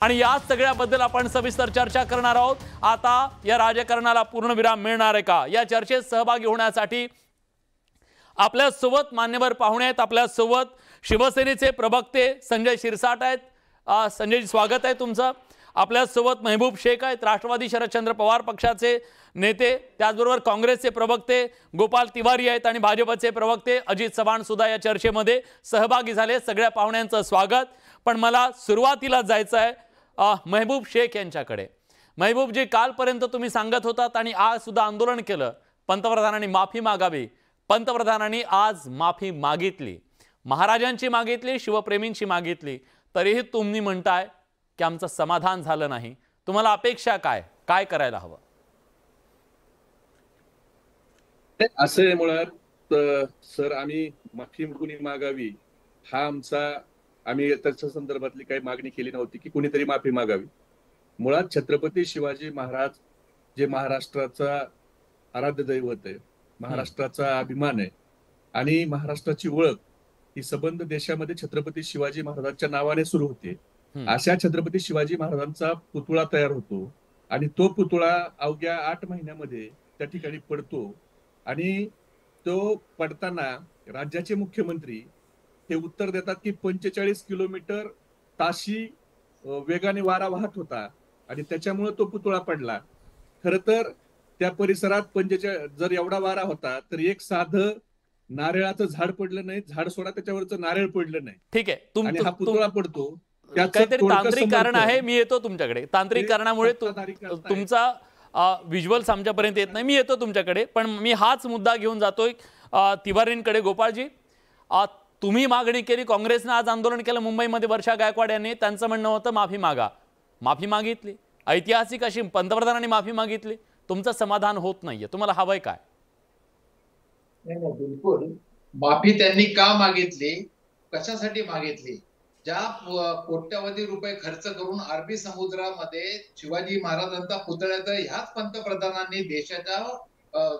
आणि या सगळ्याबद्दल आपण सविस्तर चर्चा करणार आहोत। आता या राजकारणाला पूर्णविराम मिळणार आहे का, या चर्चेत सहभागी होण्यासाठी आपल्या सोबत मान्यवर पाहुणे आहेत। आपल्या सोबत शिवसेनेचे प्रवक्ते संजय शिरसाट आहेत। संजय जी, स्वागत आहे तुमचं। आपल्या सोबत महबूब शेख आहेत, राष्ट्रवादी शरदचंद्र पवार पक्षाचे नेते। त्याचबरोबर काँग्रेसचे प्रवक्ते गोपाल तिवारी आहेत आणि भाजपचे प्रवक्ते अजित चव्हाण सुद्धा या चर्चेमध्ये सहभागी झाले। सगळ्या पाहुण्यांचं स्वागत। पण मला सुरुवातीला जायचं आहे महबूब शेख यांच्याकडे। महबूब जी, कालपर्यंत तुम्ही सांगत होतात आणि आज सुद्धा आंदोलन केलं, पंतप्रधानांनी माफी मागावी। पंतप्रधानांनी आज माफी मागितली, महाराजांची मागितली, शिवप्रेमींची मागितली, तरीही तुम्ही म्हणताय की आमचं समाधान झालं नाही। तुम्हाला अपेक्षा काय काय करायला हवं? असे मुळात सर, आम्ही माफी कुणी मागावी हा आमचा, आम्ही त्याच्या संदर्भातली काही मागणी केली नव्हती की कुणीतरी माफी मागावी। मुळात छत्रपती शिवाजी महाराज जे महाराष्ट्राचा आराध्य दैवत आहे, महाराष्ट्राचा अभिमान आहे आणि महाराष्ट्राची ओळख ही संबंध देशामध्ये छत्रपती शिवाजी महाराजांच्या नावाने सुरू होते। अशा छत्रपती शिवाजी महाराजांचा पुतळा तयार होतो आणि तो पुतळा अवघ्या 8 महिन्यामध्ये त्या ठिकाणी पडतो आणि तो पडताना राज्याचे मुख्यमंत्री हे उत्तर देतात की 45 किलोमीटर ताशी वेगाने वारा वाहत होता आणि त्याच्यामुळे तो पुतळा पडला। खर तर त्या परिसरात जर एवढा वारा होता तर एक साधं नारळाचं झाड पडलं नाही, झाड सोडा त्याच्यावरचं नारळ पडलं नाही। ठीक आहे, आणि हा पुतळा पडतो, काहीतरी तांत्रिक कारण आहे। मी येतो तुमच्याकडे। तांत्रिक कारणामुळे तुमचा व्हिज्युअल्स आमच्यापर्यंत येत नाही। मी येतो तुमच्याकडे, पण मी हाच मुद्दा घेऊन जातोय तिवारींकडे। गोपाळजी, तुम्ही मागणी केली, काँग्रेसने आज आंदोलन केलं मुंबईमध्ये, वर्षा गायकवाड यांनी त्यांचं म्हणणं होतं माफी मागा, माफी मागितली, ऐतिहासिक अशी पंतप्रधानांनी माफी मागितली, तुमचं समाधान होत नाहीये, तुम्हाला हवंय काय? नाही, बिलकुल माफी त्यांनी का मागितली, कशासाठी मागितली? ज्या कोट्यवधी रुपये खर्च करून अरबी समुद्रामध्ये शिवाजी महाराजांचा पुतळा, तर ह्याच पंतप्रधानांनी देशाच्या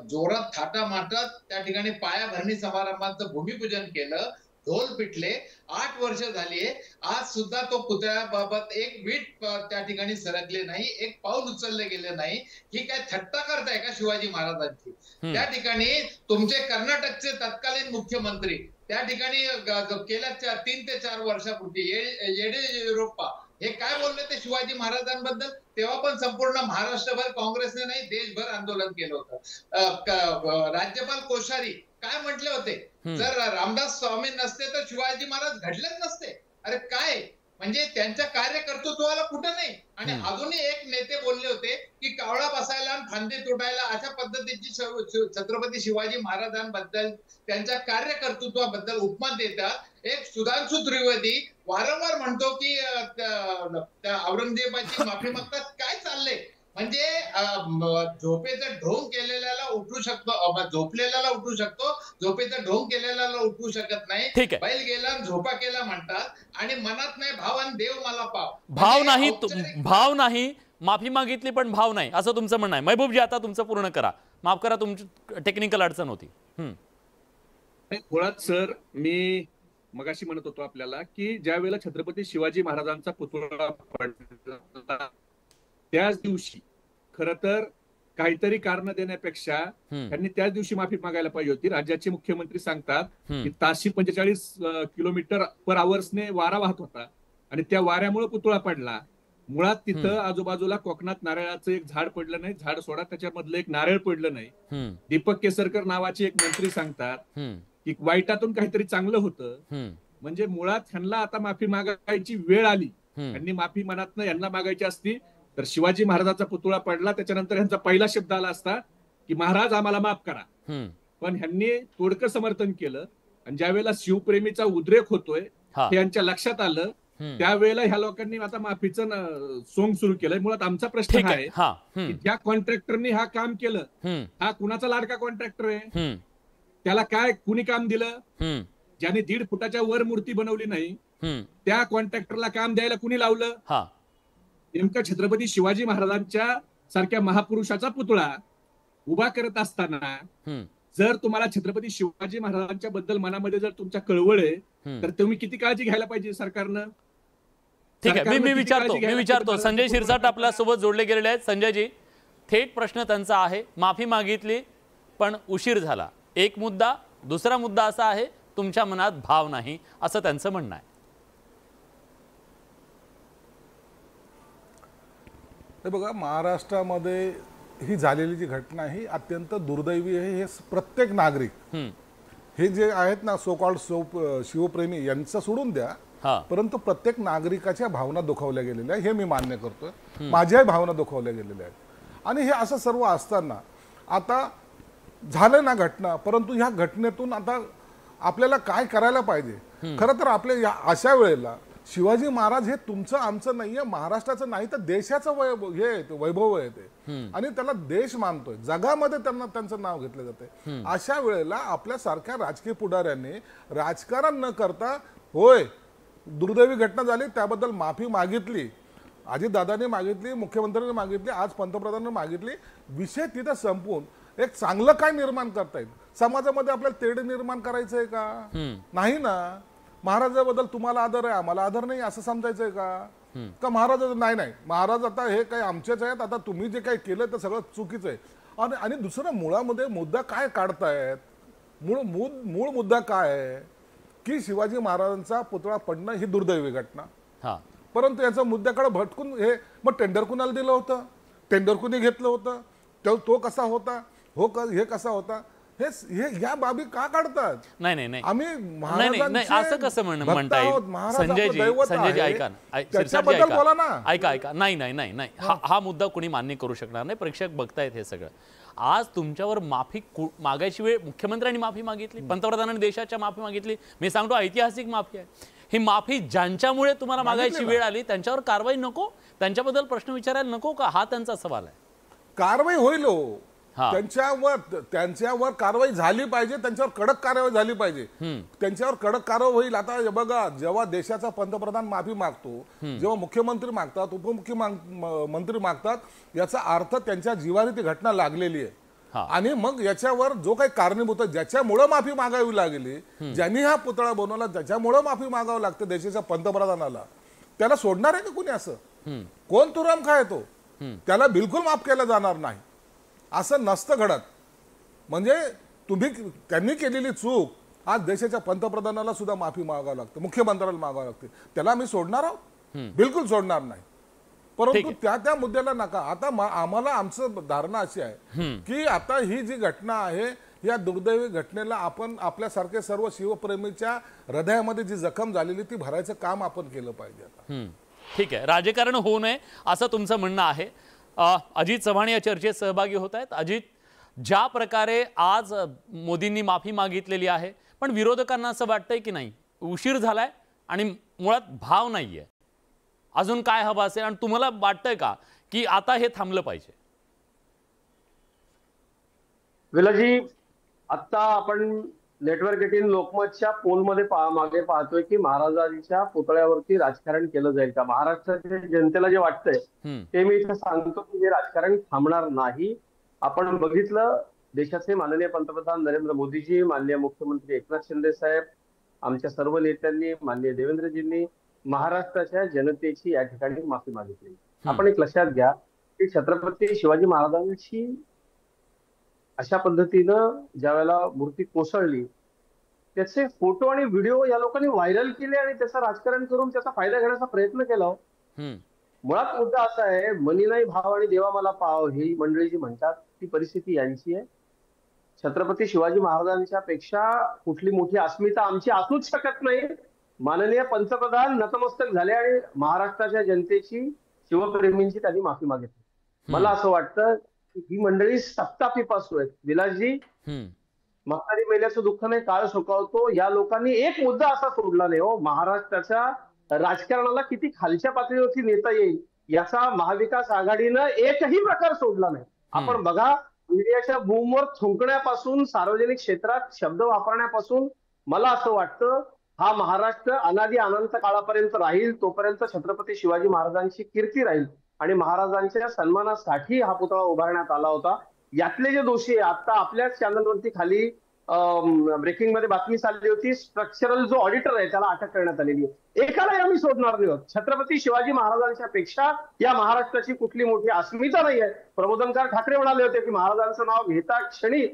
जोरात थाटामाटात त्या ठिकाणी पायाभरणी समारंभाचं भूमिपूजन केलं, ढोल पिटले, 8 वर्ष झाली, आज सुद्धा तो पुतळ्याबाबत एक वीट त्या ठिकाणी सरकले नाही, एक पाऊल उचलले गेले नाही। ही काय थट्टा करताय का शिवाजी महाराजांची? त्या ठिकाणी तुमचे कर्नाटकचे तत्कालीन मुख्यमंत्री त्या ठिकाणी गेल्या 3 ते 4 वर्षापूर्वी येडियुरप्पा हे काय बोलले ते शिवाजी महाराजांबद्दल? तेव्हा पण संपूर्ण महाराष्ट्रभर काँग्रेसने नाही, देशभर आंदोलन केलं होतं। राज्यपाल कोश्यारी काय म्हटले होते, जर रामदास स्वामी नसते तर शिवाजी महाराज घडलेच नसते। अरे काय म्हणजे त्यांच्या कार्यकर्तृत्वाला कुठं नाही। आणि अजूनही एक नेते बोलले होते की कावळा बसायला आणि फांदी तुटायला, अशा पद्धतीची छत्रपती शिवाजी महाराजांबद्दल, त्यांच्या कार्यकर्तृत्वाबद्दल उपमा देतात। एक सुधांशु त्रिवेदी वारंवार म्हणतो की औरंगजेबाची माफी मागतात। काय चाललंय म्हणजे झोपेचं ढोंग केलेल्याला उठू शकतो, झोपलेल्याला उठू शकतो, झोपेचं ढोंग केलेल्याला उठू शकत नाही। बैल गेला झोपा केला म्हणतात आणि मनात नाही भाव आणि देव मला पाव। भाव नाही, माफी मागितली पण भाव नाही, असं तुमचं म्हणणं आहे। महबूब जी, आता तुमचं पूर्ण करा, माफ करा, तुमची टेक्निकल अडचण होती। मुळात सर, मी मगाशी म्हणत होतो आपल्याला की ज्या वेळेला छत्रपती शिवाजी महाराजांचा पुतळा पडला त्याच दिवशी खर तर काहीतरी कारण देण्यापेक्षा त्यांनी त्याच दिवशी माफी मागायला पाहिजे होती। राज्याचे मुख्यमंत्री सांगतात की ताशी 45 किलोमीटर पर आवर्सने वारा वाहत होता आणि त्या वाऱ्यामुळे पुतळा पडला। मुळात तिथं आजूबाजूला कोकणात नारळाचं एक झाड पडलं नाही, झाड सोडा त्याच्यामधलं एक नारळ पडलं नाही। दीपक केसरकर नावाचे एक मंत्री सांगतात की वाईटातून काहीतरी चांगलं होतं। म्हणजे मुळात ह्यांना आता माफी मागायची वेळ आली। यांनी माफी मनातनं यांना मागायची असती तर शिवाजी महाराजांचा पुतळा पडला त्याच्यानंतर ह्यांचा पहिला शब्द आला असता की महाराज आम्हाला माफ करा। पण ह्यांनी तोडकं समर्थन केलं आणि ज्या वेळेला शिवप्रेमीचा उद्रेक होतोय हे यांच्या लक्षात आलं, त्यावेळेला ह्या लोकांनी आता माफीचं सोंग सुरू केलंय। मुळात आमचा प्रश्न हा आहे की ज्या कॉन्ट्रॅक्टरनी हा काम केलं, हा कुणाचा लाडका कॉन्ट्रॅक्टर आहे? त्याला काय कुणी काम दिलं? ज्याने 1.5 फुटाच्या वर मूर्ती बनवली नाही त्या कॉन्ट्रॅक्टरला काम द्यायला कुणी लावलं? नेमका छत्रपती शिवाजी महाराजांच्या सारख्या महापुरुषाचा पुतळा उभा करत असताना जर तुम्हाला छत्रपती शिवाजी महाराजांच्या बद्दल मनामध्ये जर तुमच्या कळवळ आहे तर तुम्ही किती काळजी घ्यायला पाहिजे सरकारनं? ठीक आहे, सरकारनं मी किती विचारतो काळजी घ्यायला पाहिजे संजय महाराजांचा शिरसाट पुतळा आपल्या सोबत जोडले गेलेले आहेत. संजयजी, थेट प्रश्न त्यांचा आहे, माफी मागितली पण उशीर झाला, एक मुद्दा. दुसरा मुद्दा असा आहे, तुमच्या मनात भाव नाही, असं त्यांचं म्हणणं आहे. हे बघा, महाराष्ट्रामध्ये ही झालेली जी घटना ही अत्यंत दुर्दैवी आहे. हे प्रत्येक नागरिक हे जे आहेत ना, सो कॉल्ड शिवप्रेमी, यांचं सोडून द्या, परंतु प्रत्येक नागरिकाच्या भावना दुखावल्या गेलेल्या आहे, हे मी मान्य करतोय. माझ्याही भावना दुखावल्या गेलेल्या आहेत. आणि हे असं सर्व असताना आता झालं ना घटना, परंतु ह्या घटनेतून आता आपल्याला काय करायला पाहिजे? खरं तर आपल्या अशा वेळेला शिवाजी महाराज हे तुमचं आमचं नाहीये, महाराष्ट्राचं नाही तर देशाचं वैभव आहे ते, आणि त्याला देश मानतोय, जगामध्ये त्यांना त्यांचं नाव घेतलं जाते. अशा वेळेला आपल्यासारख्या राजकीय पुढाऱ्यांनी राजकारण न करता, होय दुर्दैवी घटना झाली त्याबद्दल माफी मागितली, अजितदादांनी मागितली, मुख्यमंत्र्यांनी मागितली, आज पंतप्रधानांनी मागितली, विषय तिथं संपवून एक चांगलं काय निर्माण करता येईल? समाजामध्ये आपल्याला तेढ निर्माण करायचंय का? नाही ना. महाराजाबद्दल तुम्हाला आदर आहे, आम्हाला आदर नाही, असं समजायचंय का महाराज नाही, महाराज आता हे काही आमचेच आहेत, आता तुम्ही जे काही केलं ते सगळं चुकीचं आहे. आणि दुसरं, मुळामध्ये मुद्दा काय काढतायत? मूळ मुद्दा काय आहे की शिवाजी महाराजांचा पुतळा पडणं ही दुर्दैवी घटना, परंतु याचा मुद्द्याकडे भटकून हे मग टेंडर कुणाला दिलं होतं, टेंडर कुणी घेतलं होतं, तो कसा होता, हे कसा होता, हे या बाबी का काढतात? नाही आम्ही असं कसं म्हणता येईल? संजयजी ऐका ना, ऐका नाही, हा मुद्दा कोणी मान्य करू शकणार नाही. प्रेक्षक बघतायत हे सगळं. आज तुमच्यावर माफी मागायची वेळ, मुख्यमंत्र्यांनी माफी मागितली, पंतप्रधानांनी देशाच्या माफी मागितली. मी सांगतो ऐतिहासिक माफी आहे ही. माफी ज्यांच्यामुळे तुम्हाला मागायची वेळ आली त्यांच्यावर कारवाई नको, त्यांच्याबद्दल प्रश्न विचारायला नको का? हा त्यांचा सवाल आहे. कारवाई होईल, त्यांच्यावर कारवाई झाली पाहिजे, त्यांच्यावर कडक कारवाई झाली पाहिजे, त्यांच्यावर कडक कारवाई होईल. आता बघा, जेव्हा देशाचा पंतप्रधान माफी मागतो, जेव्हा मुख्यमंत्री मागतात, उपमुख्यमंत्री मागतात, याचा अर्थ त्यांच्या जीवाने ती घटना लागलेली आहे. आणि मग याच्यावर जो काही कारणीभूत आहे, ज्याच्यामुळे माफी मागावी लागली, ज्यांनी हा पुतळा बनवला, ज्याच्यामुळे माफी मागावं लागतं देशाच्या पंतप्रधानाला, त्याला सोडणार आहे का कुणी? असं कोण तुराम खाय तो? त्याला बिलकुल माफ केलं जाणार नाही, असं नसतं घडत. म्हणजे त्यांनी केलेली चूक आज देशाच्या पंतप्रधानाला सुद्धा माफी मागावं लागतं, मुख्यमंत्र्याला मागावं लागते, त्याला आम्ही सोडणार आहोत? बिलकुल सोडणार नाही. परंतु त्या मुद्द्याला नका. आता आम्हाला आमचं धारणा अशी आहे की आता ही जी घटना आहे, या दुर्दैवी घटनेला आपण आपल्यासारखे सर्व शिवप्रेमीच्या हृदयामध्ये जी जखम झालेली ती भरायचं काम आपण केलं पाहिजे. आता ठीक आहे, राजकारण होऊ नये असं तुमचं म्हणणं आहे. अजित चव्हाण या चर्चेत सहभागी होत आहेत. अजित, ज्या प्रकारे आज मोदींनी माफी मागितलेली आहे, पण विरोधकांना असं वाटतंय की नाही उशीर झालाय आणि मुळात भाव नाहीये, अजून काय हवं असेल, आणि तुम्हाला वाटतंय का की आता हे थांबलं पाहिजे? विलाजी, आता आपण नेटवर्क 18 लोकमतच्या पोलमध्ये मागे पाहतोय की महाराजांच्या पुतळ्यावरती राजकारण केलं जाईल का? महाराष्ट्राच्या जनतेला जे वाटतंय ते मी इथे सांगतो की हे राजकारण थांबणार नाही. आपण बघितलं, देशाचे माननीय पंतप्रधान नरेंद्र मोदीजी, माननीय मुख्यमंत्री एकनाथ शिंदे साहेब, आमच्या सर्व नेत्यांनी, माननीय देवेंद्रजींनी महाराष्ट्राच्या जनतेची या ठिकाणी माफी मागितली. आपण एक लक्षात घ्या की छत्रपती शिवाजी महाराजांची अशा पद्धतीनं ज्या वेळेला मूर्ती कोसळली, त्याचे फोटो आणि व्हिडिओ या लोकांनी व्हायरल केले आणि त्याचं राजकारण करून त्याचा फायदा घेण्याचा प्रयत्न केला. मुळात मुद्दा असा आहे, मनी नाही भाव आणि देवा मला पाव, ही मंडळी जी म्हणतात ती परिस्थिती यांची आहे. छत्रपती शिवाजी महाराजांच्या पेक्षा कुठली मोठी अस्मिता आमची असूच शकत नाही. माननीय पंतप्रधान नतमस्तक झाले आणि महाराष्ट्राच्या जनतेची, शिवप्रेमींची त्यांनी माफी मागितली. मला असं वाटतं ही मंडळी सत्तापिपासू आहेत. विलासजी, म्हातारी मेल्याचं दुःख नाही काळ सुकावतो, या लोकांनी एक मुद्दा असा सोडला नाही हो. महाराष्ट्राच्या राजकारणाला किती खालच्या पातळीवरती नेता येईल याचा महाविकास आघाडीनं एकही प्रकार सोडला नाही. आपण बघा, मीडियाच्या बूमवर थुंकण्यापासून, सार्वजनिक क्षेत्रात शब्द वापरण्यापासून, मला असं वाटतं हा महाराष्ट्र अनादी अनंत काळापर्यंत राहील. तोपर्यंत छत्रपती शिवाजी महाराजांची कीर्ती राहील आणि महाराजांच्या सन्मानासाठी हा पुतळा उभारण्यात आला होता. यातले जे दोषी आता आपल्याच चॅनलवरती खाली ब्रेकिंग मध्ये बातमी चालली होती, स्ट्रक्चरल जो ऑडिटर आहे त्याला अटक करण्यात आलेली आहे. एकालाही आम्ही सोडणार नाही आहोत. छत्रपती शिवाजी महाराजांच्या पेक्षा या महाराष्ट्राची कुठली मोठी अस्मिता नाही आहे. प्रबोधनकार ठाकरे म्हणाले होते की महाराजांचं नाव घेता क्षणी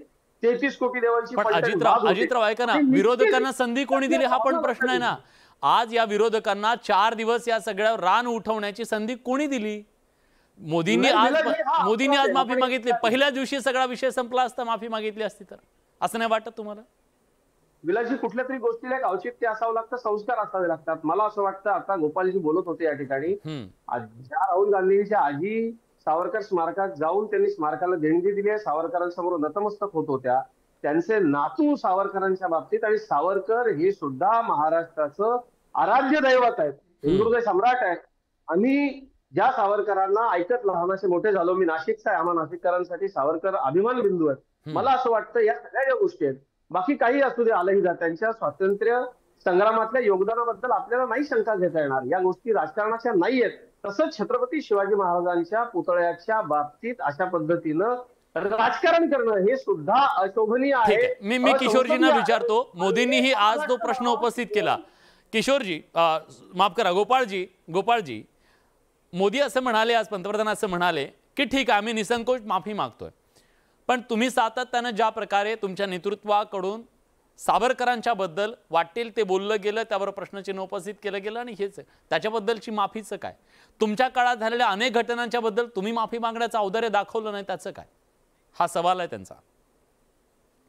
33 कोटी देवांची. पण अजितराव ऐका ना, विरोधकांना संधी कोणी दिली हा पण प्रश्न आहे ना. आज या विरोधकांना 4 दिवस या सगळ्या रान उठवण्याची संधी कोणी दिली? मोदींनी आज माफी मागितली. पहिल्या दिवशी सगळा विषय संपला असता माफी मागितली असती तर. असं नाही वाटत तुम्हाला? विलासजी, कुठल्या तरी गोष्टीला एक औचित्य असावं लागतं, संस्कार असावे लागतात. मला असं वाटतं, आता गोपालजी बोलत होते या ठिकाणी, ज्या राहुल गांधींच्या आजी सावरकर स्मारकात जाऊन त्यांनी स्मारकाला देणगी दिली आहे, सावरकरांसमोर नतमस्तक होत होत्या, त्यांचे नातू सावरकरांच्या बाबतीत, आणि सावरकर हे सुद्धा महाराष्ट्राचं आराध्य दैवत आहेत, हिंदुहृदय सम्राट आहेत. आम्ही ज्या सावरकरांना ऐकत लहानाचे मोठे झालो, मी नाशिकचा आहे, आम्हा नाशिककरांसाठी सावरकर अभिमान बिंदू आहेत. मला असं वाटतं या सगळ्या ज्या गोष्टी आहेत, बाकी काही असू दे, आलंही जात, त्यांच्या स्वातंत्र्य संग्रामातल्या योगदानाबद्दल आपल्याला नाही शंका घेता येणार. या गोष्टी राजकारणाच्या नाही आहेत. तसंच छत्रपती शिवाजी महाराजांच्या पुतळ्याच्या बाबतीत अशा पद्धतीनं राजकारण करणं हे सुद्धा अशोभनीय आहे. मी किशोरजींना विचारतो, मोदींनीही आज तो प्रश्न उपस्थित केला. किशोरजी, माफ करा, गोपाळजी, मोदी असं म्हणाले, आज पंतप्रधान असं म्हणाले की ठीक आहे, आम्ही निसंकोच माफी मागतोय, पण तुम्ही सातत्यानं ज्या प्रकारे तुमच्या नेतृत्वाकडून सावरकरांच्या बद्दल वाटेल ते बोललं गेलं, त्यावर प्रश्नचिन्ह उपस्थित केलं गेलं, आणि हेच त्याच्याबद्दलची माफीचं काय? तुमच्या काळात झालेल्या अनेक घटनांच्या बद्दल तुम्ही माफी मागण्याचं औदार्य दाखवलं नाही, त्याचं काय? हा सवाल आहे त्यांचा.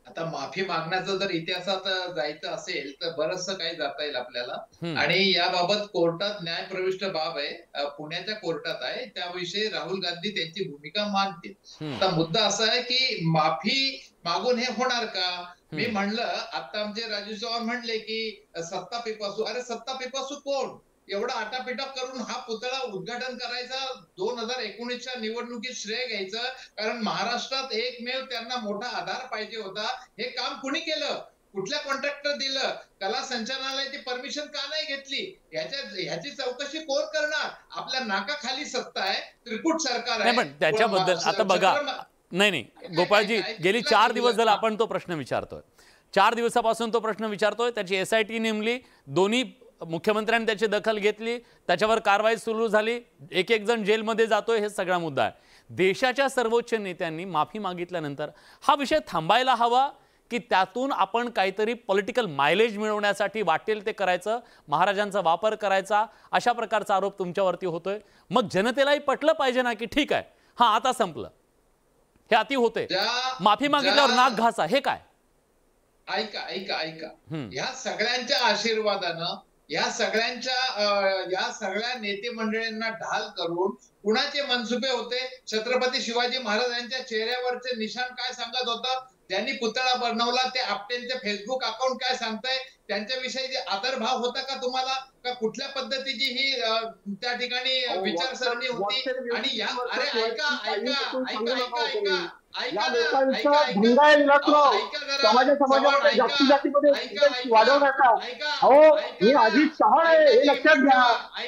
आता माफी मागण्याचं जर इतिहासात जायचं असेल तर बरंचसं काही जाता येईल आपल्याला. आणि याबाबत कोर्टात न्यायप्रविष्ट बाब आहे, पुण्याच्या कोर्टात आहे, त्याविषयी राहुल गांधी त्यांची भूमिका मांडतील. आता मुद्दा असा आहे की माफी मागून हे होणार का? मी म्हणलं, आता आमचे राजू चव्हाण म्हणले की सत्ता पिपासू. अरे सत्ता पिपासू कोण? एवढा आटापिटा करून हा पुतळा उद्घाटन करायचा, 2019च्या निवडणुकीत श्रेय घ्यायचं, कारण महाराष्ट्रात एकमेव त्यांना मोठा आधार पाहिजे होता. हे काम कुणी केलं? कुठल्या कॉन्ट्रॅक्टर दिलं? कला संचालनालयाची परमिशन का नाही घेतली? ह्याची चौकशी कोण करणार? आपल्या नाकाखाली सत्ता आहे, त्रिकूट सरकार आहे. पण त्याच्याबद्दल आता बघा, नाही गोपाळजी, गेली 4 दिवस झाला आपण तो प्रश्न विचारतोय, 4 दिवसापासून तो प्रश्न विचारतोय. त्याची SIT नेमली, दोन्ही मुख्यमंत्र्यांनी त्याची दखल घेतली, त्याच्यावर कारवाई सुरू झाली, एक जण जेलमध्ये जातोय, हे सगळा मुद्दा आहे. देशाच्या सर्वोच्च नेत्यांनी माफी मागितल्यानंतर हा विषय थांबायला हवा की त्यातून आपण काहीतरी पॉलिटिकल मायलेज मिळवण्यासाठी वाटेल ते करायचं, महाराजांचा वापर करायचा, अशा प्रकारचा आरोप तुमच्यावरती होतोय. मग जनतेलाही पटलं पाहिजे ना की ठीक आहे, हा आता संपलं, हे अति होते, माफी मागितल्यावर नाक घासा, हे काय? ऐका, ह्या सगळ्यांच्या आशीर्वादानं, या सगळ्या नेते मंडळींना ढाल करून कुणाचे मनसुबे होते? छत्रपती शिवाजी महाराजांच्या चेहऱ्यावरचे निशाण काय सांगत होतं? ज्यांनी पुतळा बनवला ते आपटेंचे फेसबुक अकाउंट काय सांगताय? त्यांच्याविषयी आदरभाव होता का तुम्हाला? का कुठल्या पद्धतीची ही त्या ठिकाणी विचारसरणी होती? आणि या, अरे ऐका मी अजित चव्हाण आहे हे लक्षात घ्या.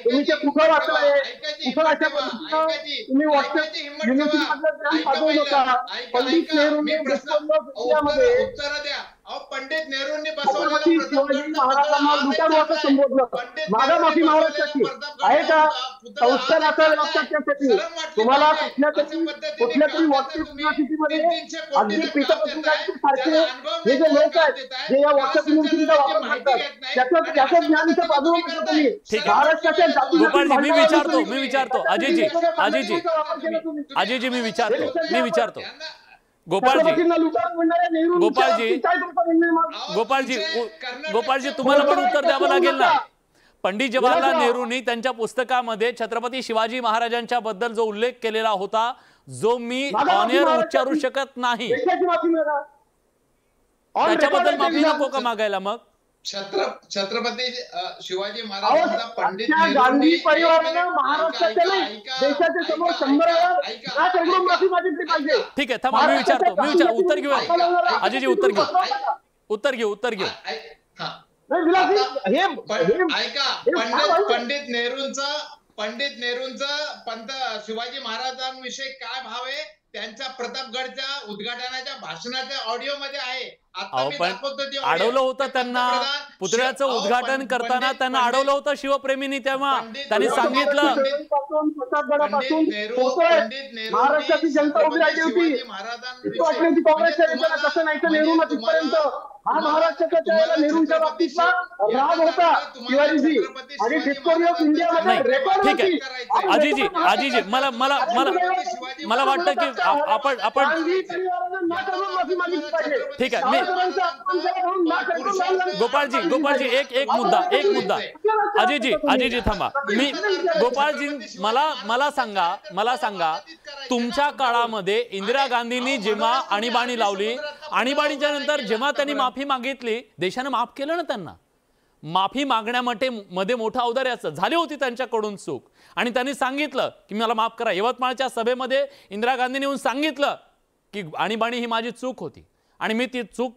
तुम्ही ते कुठं वाचलंय? कुठं अशा पद्धतीनं तुम्ही व्हॉट्सअप युनिव्हर्सिटीमधलं पाठवू नका. पंडित नेहरूंनी उत्तर द्या. पंडित नेहरूंनी शिवाजी महाराजांना लुटारू संबोधलं. माझा माफी महाराष्ट्राची आहे का? संस्कार असावे लागतात त्यासाठी. तुम्हाला कुठल्या तरी व्हॉट्सअप युनिव्हर्सिटीमध्ये अगदी सारखे हे जे लोक आहेत जे या व्हॉट्सअप युनिव्हर्सिटीचा वापर करतात, त्याचं ज्ञान इथं बाजू नका तुम्ही. महाराष्ट्राच्या गोपाळजी, मी विचारतो अजयजी मी विचारतो गोपाळजी तुम्हाला पण उत्तर द्यावं लागेल ना. पंडित जवाहरलाल नेहरूंनी त्यांच्या पुस्तकामध्ये छत्रपती शिवाजी महाराजांच्या बद्दल जो उल्लेख केलेला होता, जो मी ऑनएअर उच्चारू शकत नाही, त्याच्याबद्दल माफी नको का मागायला? मग छत्रपती शिवाजी महाराजांचा पंडित गांधी परिवारानं महाराष्ट्राच्या नाही देशाच्या समोर 100 वेळा माफी मागितली पाहिजे. ठीक आहे, थांबा, मी विचारतो, उत्तर घेऊ अजयजी, उत्तर घेऊ. ऐका, पंडित नेहरूंचा शिवाजी महाराजांविषयी काय भाव आहे त्यांच्या प्रतापगडच्या उद्घाटनाच्या भाषणाच्या ऑडिओ मध्ये आहे. आता अहो मी पण दाखवतो ते audio. अडवलं होतं ते त्यांना, पंतप्रधान पुतळ्याचं अहो, उद्घाटन करताना त्यांना अडवलं होतं शिवप्रेमींनी. तेव्हा त्यांनी सांगितलं महाराष्ट्राची जनता उभी राहिली होती. काँग्रेसच्या नेत्याला कसं नाही तर नेहरू तिथपर्यंत हा महाराष्ट्राच्या त्यावेळेला नेहरूंच्या बाबतीतला राग होता शिवाजीजी आणि हिस्टोरी ऑफ इंडिया मध्ये नाही, रेकॉर्ड ठीक होती. आहे आजीजी मला मला मला मला वाटतं की आपण ठीक आहे. मी गोपाळजी एक मुद्दा आजीजी थांबा. मी गोपाळजी मला सांगा तुमच्या काळामध्ये इंदिरा गांधींनी जेव्हा आणीबाणी लावली, आणीबाणीच्या नंतर जेव्हा त्यांनी माफी मागितली, देशानं माफ केलं ना त्यांना. माफी मागण्यामध्ये मोठं औदार्याचं झाली होती त्यांच्याकडून चूक, आणि त्यांनी सांगितलं की मला माफ करा. यवतमाळच्या सभेमध्ये इंदिरा गांधींनी येऊन सांगितलं की आणीबाणी ही माझी चूक होती आणि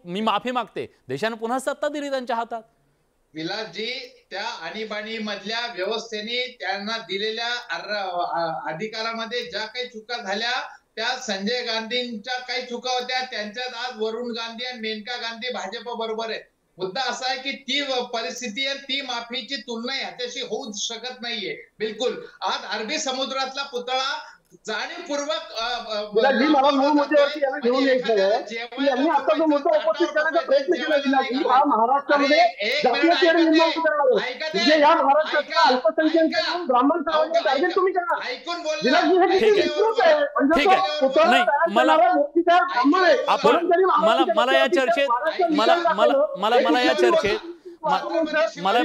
मी माफी मागते. देशानं पुन्हा सत्ता दिली त्यांच्या हातात. विलासजी, त्या आणीबाणी मधल्या व्यवस्थेने त्यांना दिलेल्या अधिकारामध्ये ज्या काही चुका झाल्या त्या संजय गांधींच्या काही चुका होत्या. त्यांच्यात आज वरुण गांधी आणि मेनका गांधी भाजप बरोबर आहे. मुद्दा असा आहे की ती परिस्थिती आणि ती माफीची तुलना ह्याच्याशी होऊ शकत नाहीये. बिलकुल. आज अरबी समुद्रातला पुतळा जाणीवपूर्वक मला मूळ मुद्द्यावरती यांना घेऊन यायचं की यांनी आता जो मुद्दा उपस्थित करण्याचा प्रयत्न केला गेला की हा महाराष्ट्रामध्ये जातीयतेवर निर्माण करणार म्हणजे या महाराष्ट्रातल्या अल्पसंख्याक ब्राह्मण समाजाचे टार्गेट तुम्ही करणार. ऐकून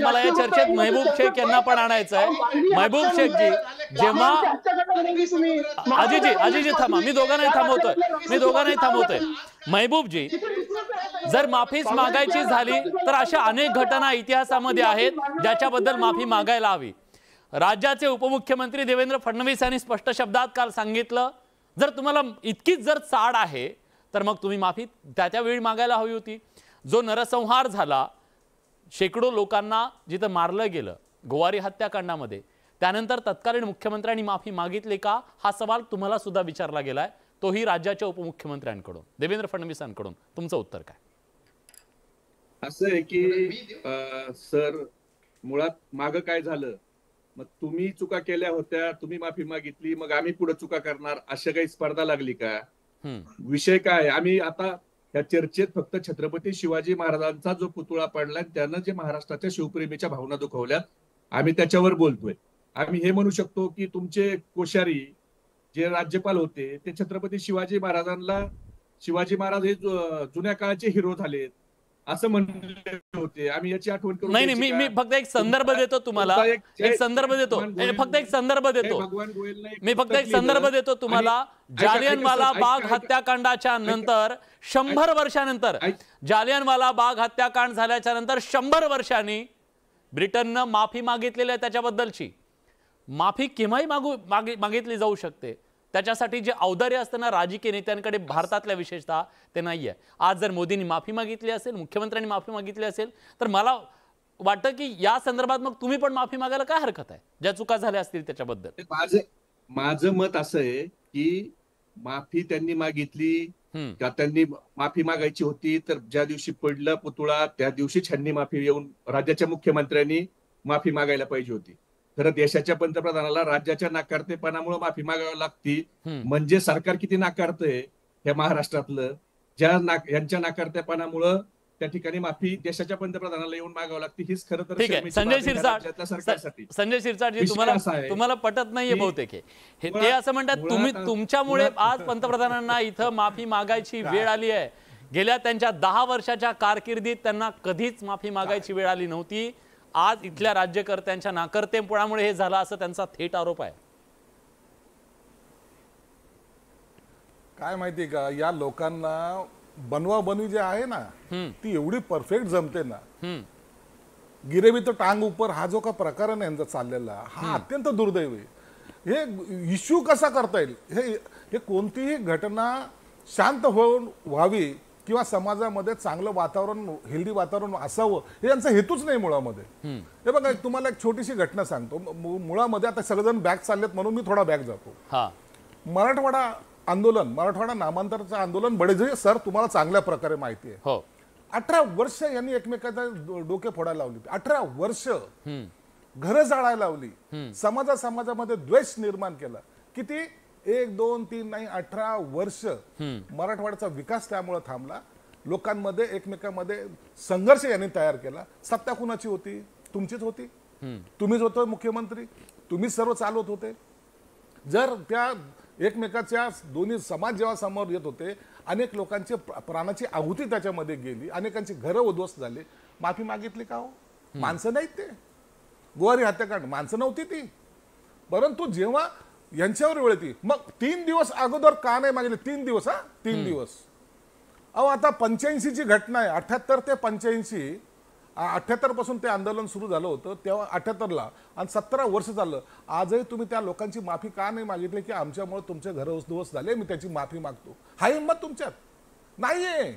मला या चर्चेत महबूब शेख यांना पण आणायचं आहे. महबूब शेखजी, जेव्हा आजीजी थांबा, मी दोघांनाही थांबवतोय. महबूबजी, जर माफीच मागायची झाली तर अशा अनेक घटना इतिहासामध्ये आहेत ज्याच्याबद्दल माफी मागायला हवी. राज्याचे उपमुख्यमंत्री देवेंद्र फडणवीस यांनी स्पष्ट शब्दात काल सांगितलं, जर तुम्हाला इतकीच जर चाड आहे तर मग तुम्ही माफी त्यावेळी मागायला हवी होती. जो नरसंहार झाला, शेकडो लोकांना जिथं मारलं गेलं गोवारी हत्याकांडामध्ये, त्यानंतर तत्कालीन मुख्यमंत्र्यांनी माफी मागितली का, हा सवाल तुम्हाला सुद्धा विचारला गेलाय, तोही राज्याच्या उपमुख्यमंत्र्यांकडून, देवेंद्र फडणवीसांकडून. तुमचं उत्तर काय? असं आहे की सर, मुळात मागं काय झालं, मग तुम्ही चुका केल्या होत्या, तुम्ही माफी मागितली, मग आम्ही पुढे चुका करणार, अशा काही स्पर्धा लागली का? विषय काय, आम्ही आता या चर्चेत फक्त छत्रपती शिवाजी महाराजांचा जो पुतळा पडलाय त्यानं जे महाराष्ट्राच्या शिवप्रेमीच्या भावना दुखवल्यात, आम्ही त्याच्यावर बोलतोय. आम्ही हे म्हणू शकतो की तुमचे कोश्यारी जे राज्यपाल होते ते छत्रपती शिवाजी महाराजांना, शिवाजी महाराज हे जुन्या काळाचे हिरो झालेत असं म्हणले होते. आम्ही याची आठवण करू. नाही, मी फक्त एक संदर्भ देतो तुम्हाला, जालियनवाला बाग हत्याकांडाच्या नंतर 100 वर्षानंतर, जालियनवाला बाग हत्याकांड झाल्याच्या नंतर 100 वर्षांनी ब्रिटननं माफी मागितलेली आहे. त्याच्याबद्दलची माफी केव्हाही मागितली जाऊ शकते. त्याच्यासाठी जे औदार्य असतं ना राजकीय नेत्यांकडे भारतातल्या विशेषतः, ते नाहीये. आज जर मोदींनी माफी मागितली असेल, मुख्यमंत्र्यांनी माफी मागितली असेल, तर मला वाटतं की या संदर्भात मग तुम्ही पण माफी मागायला काय हरकत आहे, ज्या चुका झाल्या असतील त्याच्याबद्दल. माझं मत असं आहे की माफी त्यांनी मागितली का, त्यांनी माफी मागायची होती तर ज्या दिवशी पडलं पुतळा त्या दिवशीच ह्यांनी माफी येऊन राज्याच्या मुख्यमंत्र्यांनी माफी मागायला पाहिजे होती. खरं देशाच्या पंतप्रधानाला राज्याच्या नाकारतेपणामुळे माफी मागावी लागती, म्हणजे सरकार किती नाकारतंय हे महाराष्ट्रातलं, यांच्या नाकारतेपणामुळं त्या ठिकाणी माफी देशाच्या पंतप्रधानाला येऊन मागावं लागते. हीच खरं तर संजय शिरसाट जी तुम्हाला पटत नाहीये बहुतेक हे, ते असं म्हणतात तुमच्यामुळे आज पंतप्रधानांना इथं माफी मागायची वेळ आली आहे. गेल्या त्यांच्या 10 वर्षाच्या कारकिर्दीत त्यांना कधीच माफी मागायची वेळ आली नव्हती. आज इथल्या राज्यकर्त्यांच्या नाकर्तेपणामुळे हे झालं असं त्यांचा थेट आरोप आहे. काय माहितीये का, या लोकांना बनवाबनवी जे आहे ना ती एवढी परफेक्ट जमते ना. गिरेबी तो टांग ऊपर हा जो का प्रकार आहे यांचा चाललेला, हा अत्यंत दुर्दैवी. हे इश्यू कसा करता येईल, हे कोणतीही घटना शांत होऊन व्हावी किंवा समाजामध्ये चांगलं वातावरण, हेल्दी वातावरण असावं, हे यांचा हेतूच नाही मुळामध्ये. हे बघा, तुम्हाला एक छोटीशी घटना सांगतो. मुळामध्ये आता सगळेजण बॅग चाललेत म्हणून मी थोडा बॅग जातो. मराठवाडा आंदोलन, मराठवाडा नामांतराचं आंदोलन बडेजाई सर तुम्हाला चांगल्या प्रकारे माहिती आहे. हो 18 वर्ष यांनी एकमेकांना डोके फोडायला लावली. 18 वर्ष घरं जाळायला लावली, समाजामध्ये द्वेष निर्माण केला. किती 1 2 3 नाही 18 वर्ष मराठवाड्याचा विकास त्यामुळे थांबला. लोकांमध्ये एकमेकांमध्ये संघर्ष यांनी तयार केला. सत्ता कुणाची होती? तुमचीच होती. तुम्हीच होतो मुख्यमंत्री, तुम्हीच सर्व चालवत होते. जर त्या एकमेकाच्या दोन्ही समाज जेव्हा समोर येत होते, अनेक लोकांचे प्राणाची आहुती त्याच्यामध्ये गेली, अनेकांची घरं उद्ध्वस्त झाली, माफी मागितली का हो? माणसं नाहीत ते. गोवारी हत्याकांड माणसं नव्हती ती. परंतु जेव्हा यांच्यावर वेळ येते, मग 3 दिवस अगोदर का नाही मागितले? 3 दिवस 3 दिवस. अहो आता 85 ची घटना आहे. 78 ते 85, 78 पासून ते आंदोलन सुरू झालं होतं तेव्हा 78ला, आणि 17 वर्ष झालं. आजही तुम्ही त्या लोकांची माफी का नाही मागितली की आमच्यामुळे तुमचे घर उद्ध्वस्त झाले, मी त्याची माफी मागतो? हा हिंमत तुमच्यात नाहीये.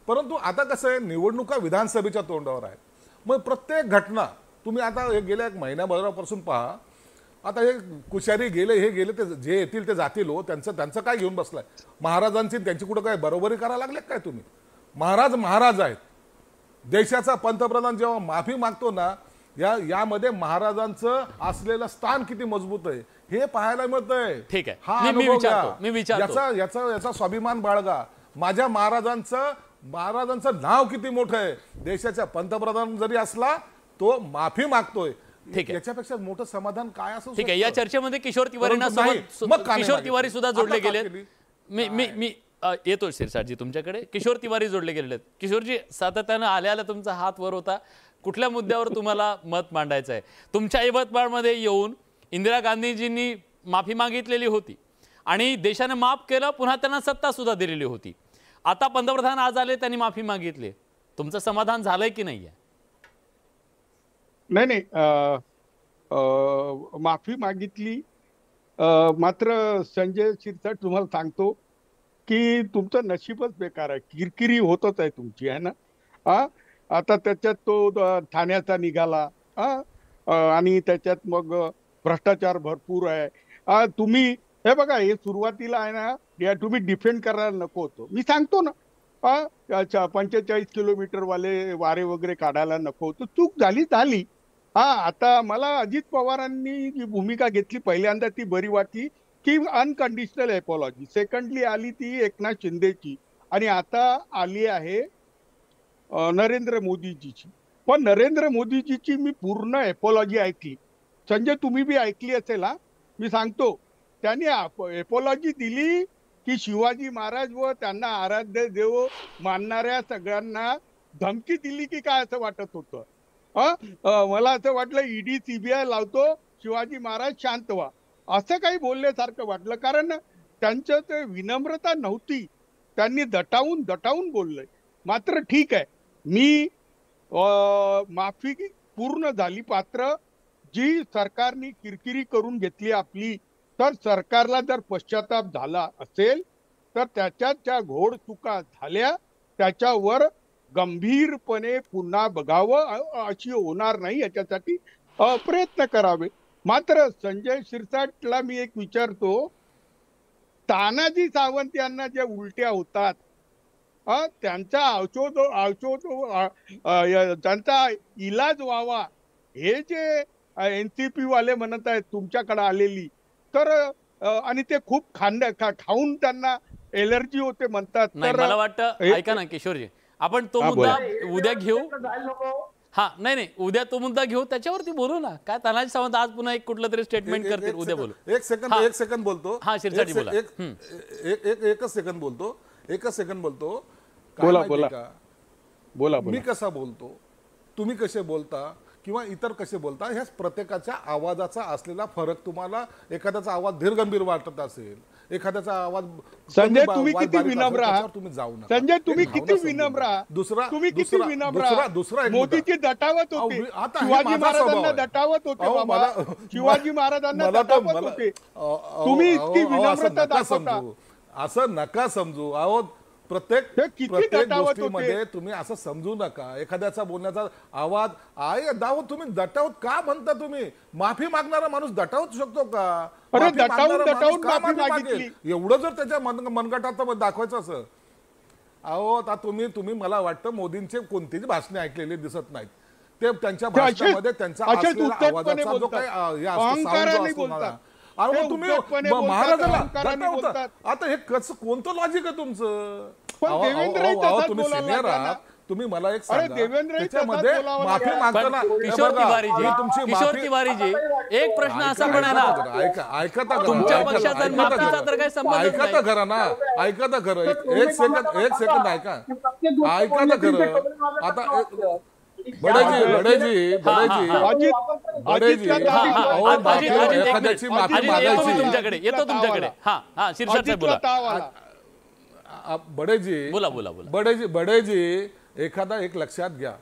परंतु आता कसं आहे, निवडणुका विधानसभेच्या तोंडावर आहेत. मग प्रत्येक घटना तुम्ही आता गेल्या 1 महिन्याभरापासून पहा. आता हे कुशारी गेले, हे गेले, ते जे येतील ते जातील हो. त्यांचं काय घेऊन बसलाय? महाराजांची त्यांची कुठं काय बरोबरी करायला लागले काय तुम्ही? महाराज आहेत. देशाचा पंतप्रधान जेव्हा माफी मागतो ना, यामध्ये महाराजांचं असलेलं स्थान किती मजबूत आहे हे पाहायला मिळतंय. ठीक आहे, हा मी अनुभव विचारतो. याचा स्वाभिमान बाळगा. माझ्या महाराजांचं नाव किती मोठं आहे. देशाचा पंतप्रधान जरी असला तो माफी मागतोय. ठीक आहे, याच्यापेक्षा मोठं समाधान काय असं? ठीक आहे. या चर्चेमध्ये किशोर तिवारींना किशोर तिवारी सुद्धा जोडले गेले. मी येतो शिरसाटजी तुमच्याकडे. किशोर तिवारी जोडले गेलेले आहेत. किशोरजी, सातत्यानं आल्या तुमचा हात वर होता. कुठल्या मुद्द्यावर तुम्हाला मत मांडायचं आहे? तुमच्या यवतमाळमध्ये येऊन इंदिरा गांधीजींनी माफी मागितलेली होती आणि देशाने माफ केलं, पुन्हा त्यांना सत्ता सुद्धा दिलेली होती. आता पंतप्रधान आज आले, त्यांनी माफी मागितली. तुमचं समाधान झालंय की नाहीये? नाही, माफी मागितली. मात्र संजय शिरसाट, तुम्हाला सांगतो की तुमचं नशीबच बेकार आहे. किरकिरी होतच आहे तुमची, आहे ना. आता त्याच्यात तो ठाण्याचा निघाला, आणि त्याच्यात मग भ्रष्टाचार भरपूर आहे. तुम्ही हे बघा, हे सुरुवातीला आहे ना, तुम्ही डिफेंड करायला नको होतो. मी सांगतो ना, 45 किलोमीटर वारे वगैरे काढायला नको होतं. चूक झाली. आता मला अजित पवारांनी जी भूमिका घेतली पहिल्यांदा ती बरी वाटली की अनकंडिशनल एपॉलॉजी. सेकंडली आली ती एकनाथ शिंदेची, आणि आता आली आहे नरेंद्र मोदीजीची. पण नरेंद्र मोदीजीची मी पूर्ण एपॉलॉजी ऐकली. संजय, तुम्ही बी ऐकली असेल. मी सांगतो, त्यांनी एपॉलॉजी दिली की शिवाजी महाराज व त्यांना आराध्य देव मानणाऱ्या सगळ्यांना धमकी दिली की काय असं वाटत होतं. मला असं वाटलं ईडी सीबीआय लावतो, शिवाजी महाराज शांत व्हा, असं काही बोलल्यासारखं वाटलं. कारण त्यांचं ते विनम्रता नव्हती. त्यांनी दटावून बोललंय. मात्र ठीक आहे, मी माफी पूर्ण झाली. पात्र जी सरकारने किरकिरी करून घेतली आपली, तर सरकारला जर पश्चाताप झाला असेल तर त्याच्यात ज्या घोड चुका झाल्या त्याच्यावर गंभीरपणे पुन्हा बघावं, अशी होणार नाही याच्यासाठी प्रयत्न करावे. मात्र संजय शिरसाटला मी एक विचारतो, तानाजी सावंत यांना ज्या उलट्या होतात, त्यांचा त्यांचा इलाज व्हावा, हे जे एनसीपी वाले म्हणत आहेत तुमच्याकडे आलेली, तर आणि ते खूप खाऊन त्यांना एलर्जी होते म्हणतात. तर मला वाटतं, ऐका ना किशोरजी, आपण तो मुद्दा उद्या घेऊ. नाही, उद्या तो मुद्दा घेऊ, त्याच्यावरती बोलू ना. काय तानाजी सावंत आज पुन्हा एक कुठलं तरी स्टेटमेंट करतील, उद्या बोलू. एक सेकंद बोलतो. हा शिरसाटजी बोला. एकच सेकंद बोलतो. बोला. मी कसा बोलतो, तुम्ही कसे बोलता किंवा इतर कसे बोलता, ह्या प्रत्येकाच्या आवाजाचा असलेला फरक. तुम्हाला एखाद्याचा आवाज धीरगंभीर वाटत असेल, एखाद्याचा आवाज संजय तुम्ही किती विनम्र आहात. तुम्ही जाऊ नका. संजय तुम्ही किती विनम्र आहात. तुम्ही किती विनम्र आहात. मोदीची दटावत होते, शिवाजी महाराजांना दटावत होते बाबा, शिवाजी महाराजांना दटावत होते. तुम्ही इतकी विनम्रता दाखवता. असं नका समजू. अहो, प्रत्येक ते किती प्रत्येक दटावत गोष्टीमध्ये होते. तुम्ही असं समजू नका. एखाद्याचा बोलण्याचा आवाज आहे दावत, तुम्ही दटावत का म्हणता? तुम्ही माफी मागणारा माणूस दटावत शकतो का? अरे माफी मागणारा माणूस दटावून का माफी माफी मागितली? मागेल? एवढं जर त्याच्या मनगटात दाखवायचं असं, अहो आता तुम्ही मला वाटतं मोदींचे कोणतीच भाषणे ऐकलेली दिसत नाहीत. ते त्यांच्या भाषणामध्ये त्यांचा असलेला आवाजाचा जो काही हे असतो, sound जो असतो ना, अहो तुम्ही महाराजाला दटावता. आता हे कसं, कोणतं लॉजिक आहे तुमचं? तुम्ही सिनियर आहात, तुम्ही मला एक सांगा, त्याच्यामध्ये माफी मागताना किशोर तिवारीजी एक प्रश्न असा पण आहे ना, ऐकता तुमच्या पक्षाचा माफीचा तर काही संबंध ऐकता खरं ना, ऐकता खरं, एक सेकंद ऐका ना खरं. आता बडेजी एखाद्याची माफी मागायची, तुमच्याकडे येतो तुमच्याकडे. हा शीर्षक साहेब बोला. बडेजी एखादा एक लक्षात घ्या,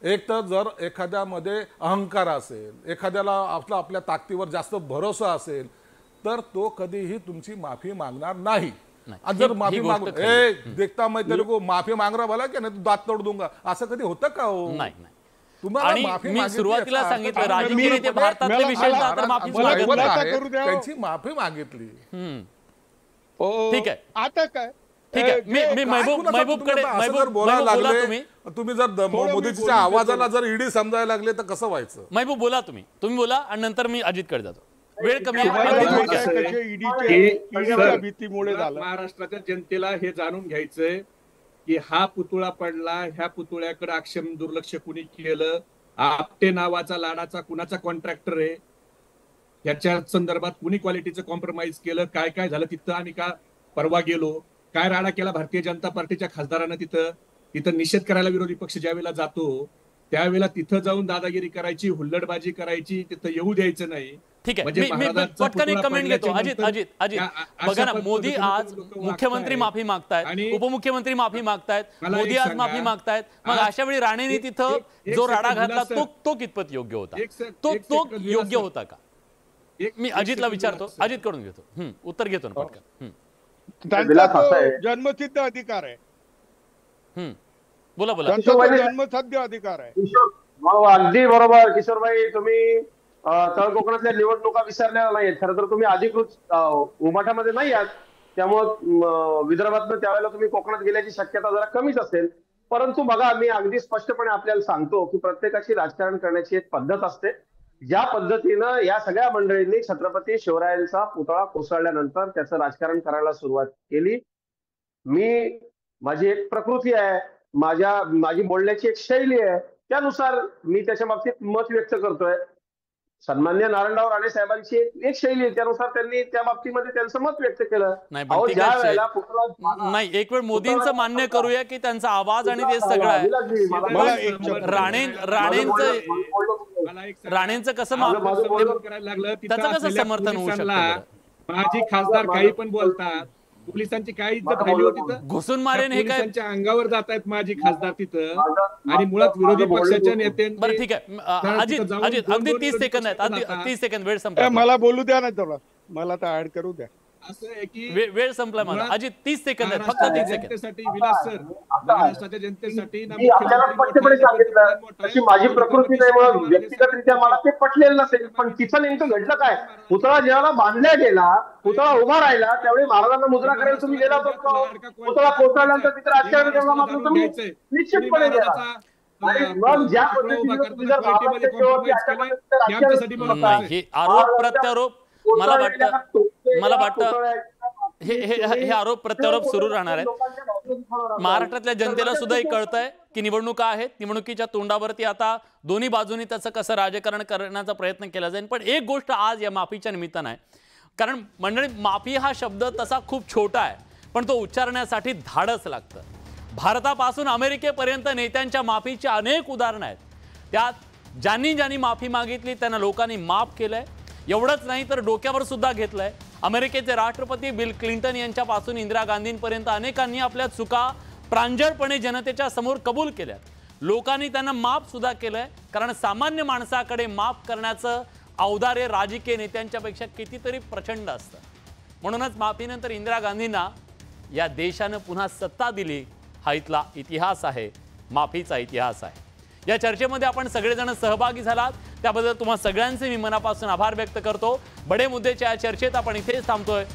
एक तर जर एखाद्यामध्ये अहंकार असेल, एखाद्याला आपल्या ताकदीवर जास्त भरोसा असेल, तर तो कधीही तुमची माफी मागणार नाही. जर माफी माग देखता मैं तेरे को माफी मांग रहा भला की नाही, दात तोड दूंगा, असं कधी होतं का हो? नाही. तुम्हाला माफी मी सुरुवातीला सांगितलं, राजकीय नेते भारतातले विशेषतः तर माफी त्यांची माफी मागितली. ठीक आहे, आता काय ठीक आहे. मी महबूबकडे बोलायला लागले, तुम्ही जर मोदीच्या आवाजाला जर ईडी समजायला लागले तर कसं व्हायचं? महबूब बोला, तुम्ही बोला आणि नंतर मी अजितकडे जातो. वेळ कमी भीतीमुळे झालं. महाराष्ट्राच्या जनतेला हे जाणून घ्यायचंय की हा पुतळा पडला, ह्या पुतळ्याकडे अक्षम दुर्लक्ष कुणी केलं, आपटे नावाचा लाडाचा कुणाचा कॉन्ट्रॅक्टर आहे, याच्या संदर्भात कुणी क्वालिटीचं कॉम्प्रोमाइज केलं, काय काय झालं तिथं, आम्ही का परवा गेलो, काय राडा केला भारतीय जनता पार्टीच्या खासदारानं तिथं निषेध करायला विरोधी पक्ष ज्यावेळेला जातो त्यावेळेला तिथं जाऊन दादागिरी करायची, हुल्लडबाजी करायची, तिथं येऊ द्यायचं नाही. ठीक आहे, मी पटकन एक कमेंट घेतो. अजित बघा ना, मोदी आज मुख्यमंत्री माफी मागतायत, उपमुख्यमंत्री माफी मागतायत, मोदी आज माफी मागतायत. मग अशा वेळी राणेंनी तिथं जो राडा घातला तो कितपत योग्य होता? तो योग्य होता का? मी अजितला विचारतो, अजित कडून घेतो उत्तर घेतो ना पटकन. त्यांचा जन्मसिद्ध अधिकार आहे. बोला जन्मसिद्ध अधिकार आहे. अगदी बरोबर किशोरभाई, तुम्ही तळ कोकणातल्या निवडणुका विसरलेल्या नाहीत. खरं तर तुम्ही अधिकृत उमाठामध्ये नाही आहात, त्यामुळं विदर्भातनं त्यावेळेला तुम्ही कोकणात गेल्याची शक्यता जरा कमीच असेल. परंतु बघा, मी अगदी स्पष्टपणे आपल्याला सांगतो की प्रत्येकाची राजकारण करण्याची एक पद्धत असते. ज्या पद्धतीनं या सगळ्या मंडळींनी छत्रपती शिवरायांचा पुतळा कोसळल्यानंतर त्याचं राजकारण करायला सुरुवात केली. माझी एक प्रकृती आहे, माझी बोलण्याची एक शैली आहे, त्यानुसार मी त्याच्या बाबतीत मत व्यक्त करतोय. सन्मान्य नारायणराव राणे साहेबांची एक शैली आहे, त्यानुसार त्यांनी त्या बाबतीमध्ये त्यांचं मत व्यक्त केलं. नाही, एक वेळ मोदींचं मान्य करूया की त्यांचा आवाज आणि ते सगळं आहे. राणेंचं कसं त्याचं कसं समर्थन होऊ शकतं? माझी खासदार काही पण बोलतात, पोलिसांची काही इज्जत राहिली होती तर घुसून मारेन हे काय त्यांच्या अंगावर जात आहेत माझी खासदार तिथं, आणि मुळात विरोधी पक्षाच्या नेत्यांनी. बरं ठीक आहे, अजित अगदी 30 सेकंद आहेत, अगदी 30 सेकंद वेळ संपला. मला बोलू द्या ना, तेवढा मला तर ऍड करू द्या. असं आहे की वेळ संपलाय मला. अजित 30 सेकंद आहेत, फक्त 30 सेकंद. जनतेसाठी विलास सर, महाराष्ट्राच्या जनतेसाठी माझी प्रकृती नाही म्हणून व्यक्तिगतरित्या मला ते पटलेलं नसेल, पण तिथं नेमकं घडलं काय? पुतळा जेव्हा बांधला गेला, पुतळा उभा राहिला, त्यावेळी महाराजांना मुजरा करायला तुम्ही गेला होता. पुतळा कोसळल्यानंतर तिथे राजकारण केला मात्र तुम्ही निश्चितपणे गेला. मग ज्या पद्धतीने आरोप प्रत्यारोप मला वाटतं हे आरोप प्रत्यारोप सुरू राहणार आहेत. महाराष्ट्रातल्या जनतेला सुद्धा हे कळतंय की निवडणुका आहेत, निवडणुकीच्या तोंडावरती आता दोन्ही बाजूनी त्याचं कसं राजकारण करण्याचा प्रयत्न केला जाईल. पण एक गोष्ट आज या माफीच्या निमित्तानं आहे, कारण मंडळी माफी हा शब्द तसा खूप छोटा आहे, पण तो उच्चारण्यासाठी धाडस लागतं. भारतापासून अमेरिकेपर्यंत नेत्यांच्या माफीची अनेक उदाहरणं आहेत. त्यात ज्यांनी माफी मागितली त्यांना लोकांनी माफ केलंय. एवढंच नाही तर डोक्यावर सुद्धा घेतलंय. अमेरिकेचे राष्ट्रपती बिल क्लिंटन यांच्यापासून इंदिरा गांधींपर्यंत अनेकांनी आपल्या चुका प्रांजळपणे जनतेच्या समोर कबूल केल्यात. लोकांनी त्यांना माफ सुद्धा केलंय, कारण सामान्य माणसाकडे माफ करण्याचं औदार्य राजकीय नेत्यांच्या पेक्षा कितीतरी प्रचंड असतं. म्हणूनच माफीनंतर इंदिरा गांधींना या देशानं पुन्हा सत्ता दिली, हा इथला इतिहास आहे, माफीचा इतिहास आहे। या चर्चेमध्ये आपण सगळेजण सहभागी झालात त्याबद्दल तुम्हा सगळ्यांचे मी मनापासून आभार व्यक्त करतो। बडे मुद्देच्या या चर्चेत आपण इथेच थांबतोय।